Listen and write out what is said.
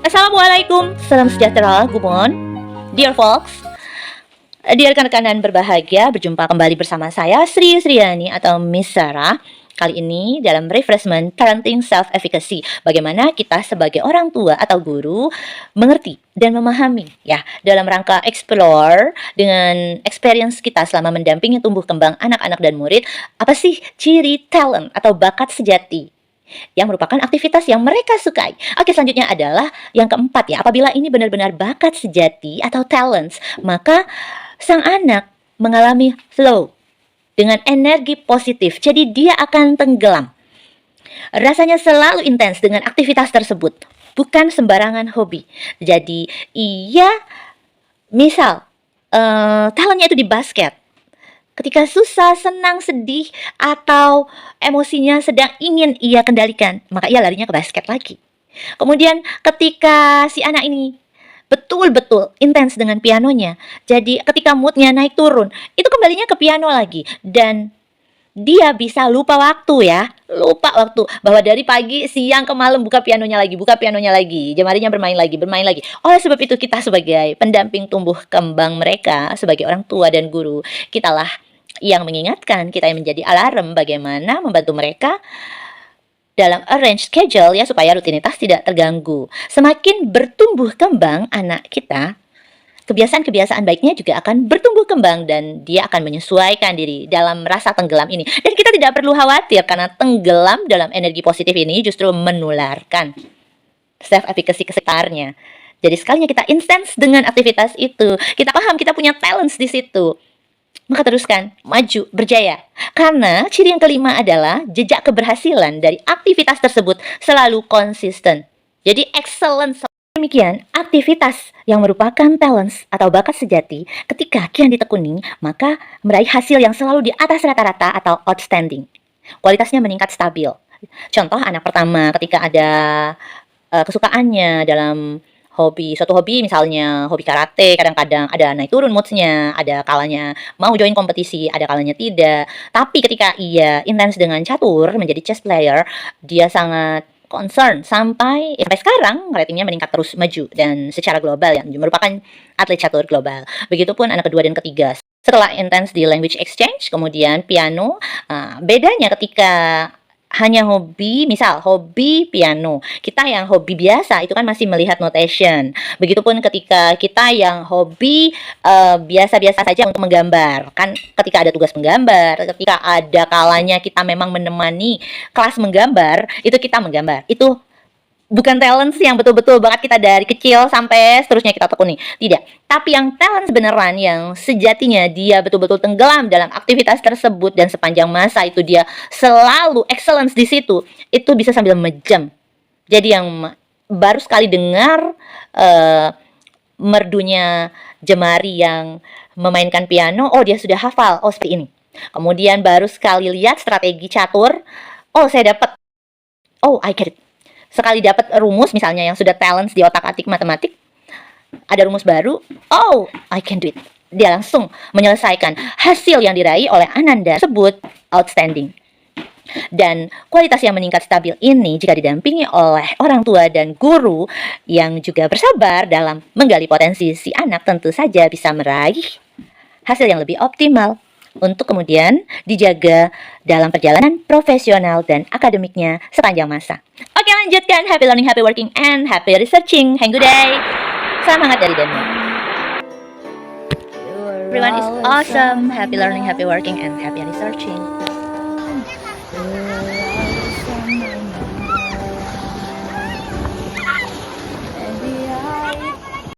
Assalamualaikum, salam sejahtera, Gumon, dear folks, dear rekan-rekan dan berbahagia, berjumpa kembali bersama saya Sri Sriani atau Miss Sarah. Kali ini dalam refreshment parenting self-efficacy, bagaimana kita sebagai orang tua atau guru mengerti dan memahami ya dalam rangka explore dengan experience kita selama mendampingi tumbuh kembang anak-anak dan murid, apa sih ciri talent atau bakat sejati yang merupakan aktivitas yang mereka sukai. Oke, selanjutnya adalah yang keempat ya. Apabila ini benar-benar bakat sejati atau talents, maka sang anak mengalami flow dengan energi positif. Jadi dia akan tenggelam. Rasanya selalu intens dengan aktivitas tersebut. Bukan sembarangan hobi. Jadi ia misal talentnya itu di basket. Ketika susah, senang, sedih, atau emosinya sedang ingin ia kendalikan, maka ia larinya ke basket lagi. Kemudian ketika si anak ini betul-betul intens dengan pianonya, jadi ketika moodnya naik turun, itu kembalinya ke piano lagi. Dan dia bisa lupa waktu ya, lupa waktu, bahwa dari pagi, siang, ke malam buka pianonya lagi, jemarinya bermain lagi. Oleh sebab itu kita sebagai pendamping tumbuh kembang mereka, sebagai orang tua dan guru, kitalah yang mengingatkan, kita yang menjadi alarm bagaimana membantu mereka dalam arrange schedule ya, supaya rutinitas tidak terganggu. Semakin bertumbuh kembang anak kita, kebiasaan-kebiasaan baiknya juga akan bertumbuh kembang dan dia akan menyesuaikan diri dalam rasa tenggelam ini. Dan kita tidak perlu khawatir karena tenggelam dalam energi positif ini justru menularkan self-efficacy ke sekitarnya. Jadi sekalinya kita intens dengan aktivitas itu, kita paham kita punya talents di situ, maka teruskan, maju, berjaya. Karena ciri yang kelima adalah jejak keberhasilan dari aktivitas tersebut selalu konsisten. Jadi excellence. Demikian, aktivitas yang merupakan talents atau bakat sejati ketika kian ditekuni, maka meraih hasil yang selalu di atas rata-rata atau outstanding. Kualitasnya meningkat stabil. Contoh anak pertama ketika ada kesukaannya dalam suatu hobi, misalnya hobi karate, kadang-kadang ada naik turun moodsnya, ada kalanya mau join kompetisi, ada kalanya tidak. Tapi ketika ia intens dengan catur, menjadi chess player, dia sangat concern sampai sekarang ratingnya meningkat terus maju dan secara global yang merupakan atlet catur global. Begitupun anak kedua dan ketiga. Setelah intens di language exchange, kemudian piano, bedanya ketika hanya hobi, misal hobi piano, kita yang hobi biasa itu kan masih melihat notation. Begitupun ketika kita yang hobi biasa-biasa saja untuk menggambar, kan ketika ada tugas menggambar, ketika ada kalanya kita memang menemani kelas menggambar, itu kita menggambar. Itu bukan talent yang betul-betul bakat kita dari kecil sampai seterusnya kita tekuni. Tidak. Tapi yang talent beneran yang sejatinya dia betul-betul tenggelam dalam aktivitas tersebut dan sepanjang masa itu dia selalu excellence di situ, itu bisa sambil menjam. Jadi yang baru sekali dengar merdunya jemari yang memainkan piano, oh dia sudah hafal, oh seperti ini. Kemudian baru sekali lihat strategi catur, oh saya dapat, oh I get it. Sekali dapat rumus misalnya yang sudah talents di otak-atik matematik, ada rumus baru, oh I can do it. Dia langsung menyelesaikan. Hasil yang diraih oleh Ananda tersebut outstanding. Dan kualitas yang meningkat stabil ini jika didampingi oleh orang tua dan guru yang juga bersabar dalam menggali potensi si anak, tentu saja bisa meraih hasil yang lebih optimal untuk kemudian dijaga dalam perjalanan profesional dan akademiknya sepanjang masa. Oke, lanjutkan. Happy learning, happy working, and happy researching. Have a good day. Salam hangat dari Daniel. Everyone is awesome. Happy learning, happy working, and happy researching.